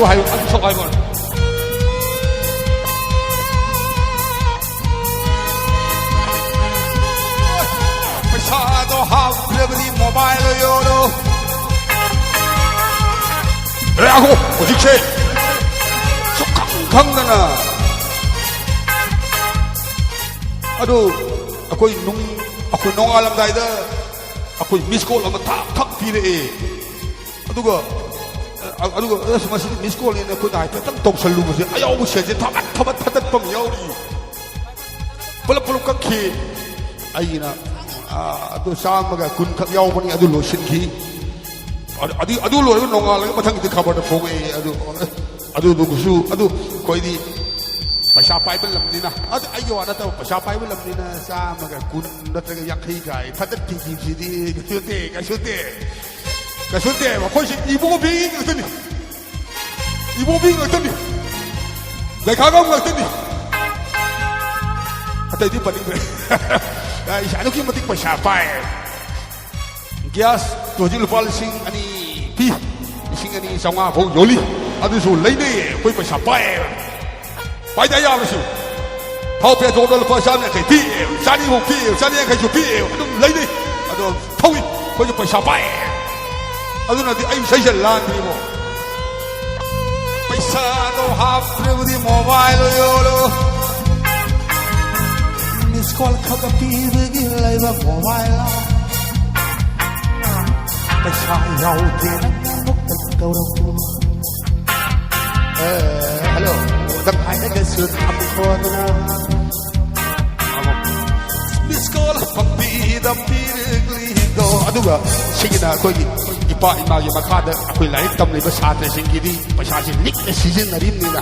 또 하요 안 속아요 paisa도 하프레버디 모바일로 요로 라고 오직체 강강나나 아도 아코이 농알람다이다 아코이 미스콜 아마 탁탁 피레 아두가 스마시 미스콜이네 그 나이 딱 독설루고서 아야오 셔제 타bat 펌 여리 벌벌 깎히 아이나 아도 상마가 군각 야오보니 아도 로신기 아도 로이고 농알라가 마탕기 카바다 포게 아도 누구수 아도 거이디 pasha pai bên làm gì na, ai giờ anh tao pasha pai bên làm gì na, sao mà cái cún nó cái yak khi cái phát đất thì đi cái số tiền mà coi gì ibu bing người tên đi, lại khá không người tên đi, tại đi bận đi, cái sáng lúc khi mà tính pasha pai, gas tôi chỉ lupa lising ani pi, lising ani sao ngah phố yoli, ada số lấy đi, coi pasha pai. Bây giờ làm gì? Thao bè chỗ đó là phải sang này cái tiêu, sang đi một tiêu, sang đi cái chỗ tiêu, anh lấy đi, anh thôi, coi như phải sao phải, anh nói thì anh sẽ dần lan đi mà, phải sao đâu hấp dẫn đi mobile rồi, miss call khắp cái gì lại vào mobile, phải sao giàu tiền mất tất cả đâu, hello. Đăng hai cái sự thầm khôn na, miss call phật bi đâm bi ghi do, aduga, sinh na coi gì, ipa ima gì mà khá đó, coi lại tâm này bớt sát này sinh gì đi, bớt sát gì nick này season này đi na,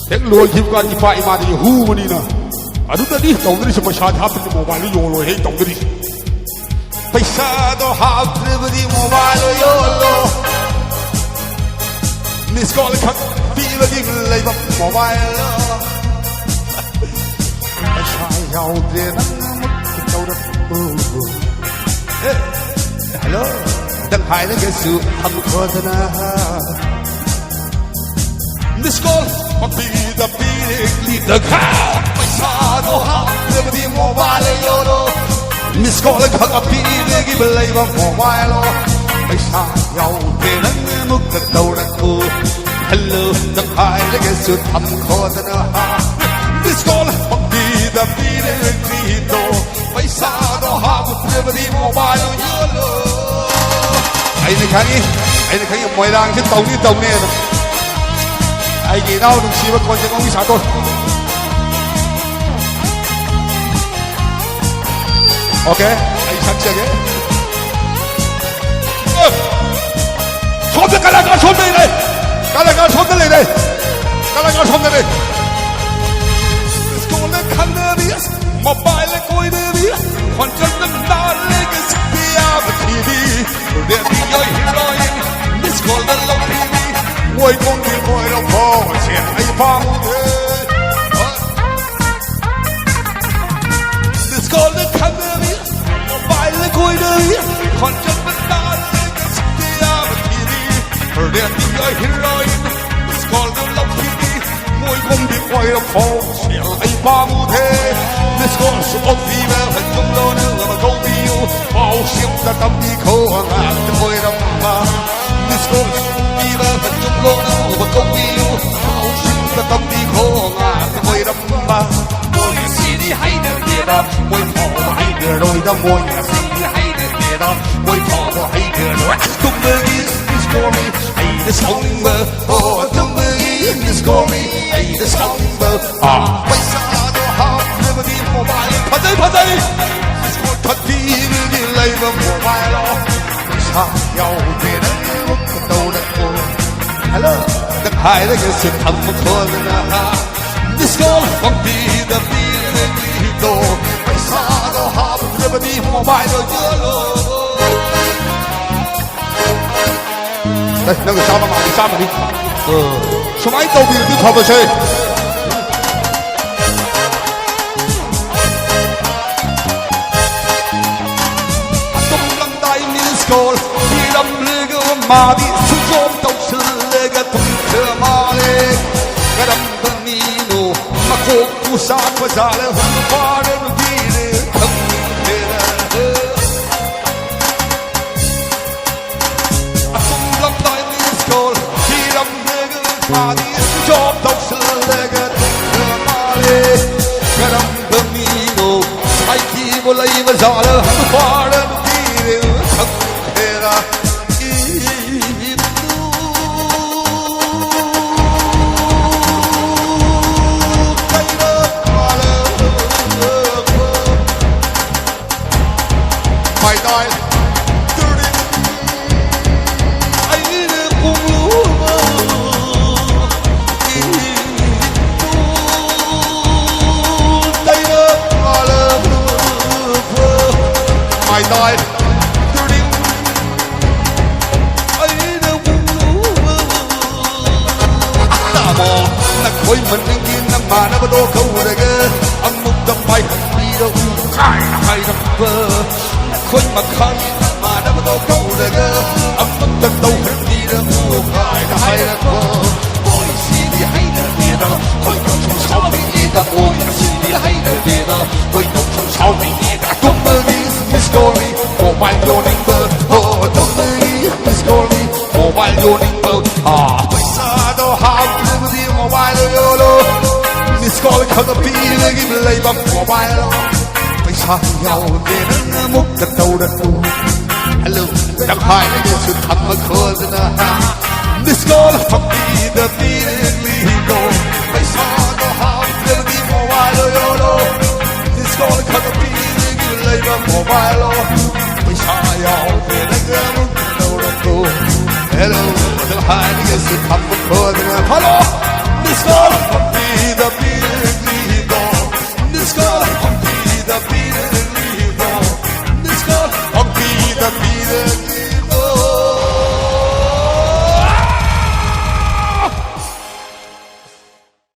đến lôi kịp qua ipa ima thì hu mà đi na, aduga đi tổng đi bớt sát hấp thì mobile đi yo lôi hay tổng đi, bớt sát đó hấp thì mobile yo lo, miss call khắc Bila đi lấy bằng mobile Sai giàu tiền mất cái câu đó Hello Đăng hai lấy cái sự thầm khờ thân This call But be the big the cow Paisa đâu hao Bila đi mobile yo đó This call khắc Bila đi lấy bằng mobile Paisa giàu tiền mất cái câu đó Hello, đăng hai lấy cái sự thầm khổ thân ha This call bằng đi đâm đi để ghi đồ Phải xa đó ha một người đi mobile yo lo Anh này kháng mọi đang trên tổng này Anh gì đâu đừng xí mà con chẳng có cái sao tôi Ok, anh sẵn sàng nhé Xóm cái là xóm đây này Kalaga 손들래 돼. Kalaga 손들래. Skålen kan det vis. Mobile går det vis. Kontrasten där lägger sig av TV. Det blir jag heroin. Miss Golden Love TV. Oj gång till boy och på. Se hej på det. Skålen kan det vis. Mobile går det vis. Kontrasten där lägger sig av TV. Det blir jag heroin. Skål du lov TV. Mỗi hôm đi quay đâu phố. Sẽ hay ba mu thế. This skål så åt vi väl. Hãy chung đô nữa mà câu tiêu. Bao xiêm ta tâm đi khô. Ngạc ta quay đâu mà. This skål så vi väl. Hãy chung đô nữa mà câu tiêu. Bao xiêm ta tâm đi khô. Ngạc ta quay đâu mà. Mỗi xí đi hay được địa đó. Mỗi phỏ hay được rồi đó. Mỗi xí đi hay được địa đó. Mỗi phỏ hay được rồi. Cũng bởi Story, hey, the songber, oh, the way in the story, hey, the songber, paisa do have never been mobile, padai, it's what đi lấy bằng mobile lo, sao giàu tiền mất cái đâu đất cô, hello, đất hai đấy cái sự thầm một thôi na, this girl from the đồ, paisa do have never been mobile lo. Đây, nó người sao mà đi số máy tàu biển tiếp hợp vào xe Tung lăng tay miss call Đi đâm lê gơ mà đi Xuống chôm tàu sư lê gơ tung เธอมาเลยกระดำตั้งมีโนมาโคกกูสาภาษาแล้วหันฟ้าเรื่องที่เรื่องคำเธออาสมลำได้ในสกอลที่รำเนื้อกันมาที่ชอบต้องเสือเล็กเธอมาเลยกระดำตั้งมีโนใส่ที่บนไหลภาษาแล้วหันฟ้าเรื่องที่เรื่องคำเธอไม่ได้ตื่นไอ้เรื่องคงรู้ได้เลิกมาเลยไม่ได้ตื่นไอ้เรื่องคงรู้ตาบอดนักคอยมันยังกินน้ำมาน้ำโดนเขาเลยเกออันมุกจำไปมีเราใครให้ทำเบอร์คนมาขังมาน้ำตัวเขาเลยก็อับมันตั้งตัวให้ดีแล้วกูใครให้แล้วก็โอ้ยสิ่งที่ให้เธอดีนะคอยต้องชมเขาไม่ดีแต่โอ้ยสิ่งที่ให้เธอดีนะคอยต้องชมเขาไม่ดีแต่ตุ้มมือนี้มิสโกลี่โมบายโยนิงเบอร์โอ้ตุ้มมือนี้มิสโกลี่โมบายโยนิงเบอร์ไม่ทราบตัวหาเรื่องที่โมบายโยโลมิสโกลี่เขาจะปีเลยกินเลยแบบโมบายโลไม่ใช่เอาเดินมุกกระโดดดูฮัลโหลดังไฮนี่สุดทำมาโคตรนะฮะดิสโก้และฟังดีเดบีลีโกไม่ใช่ตัวหางเรื่องที่โมบายโยโลดิสโก้และเขาจะปีกินเลยแบบโมบายโลไม่ใช่เอาเดินมุกกระโดดดูฮัลโหลดังไฮนี่สุดทำมาโคตรนะฮัลโหล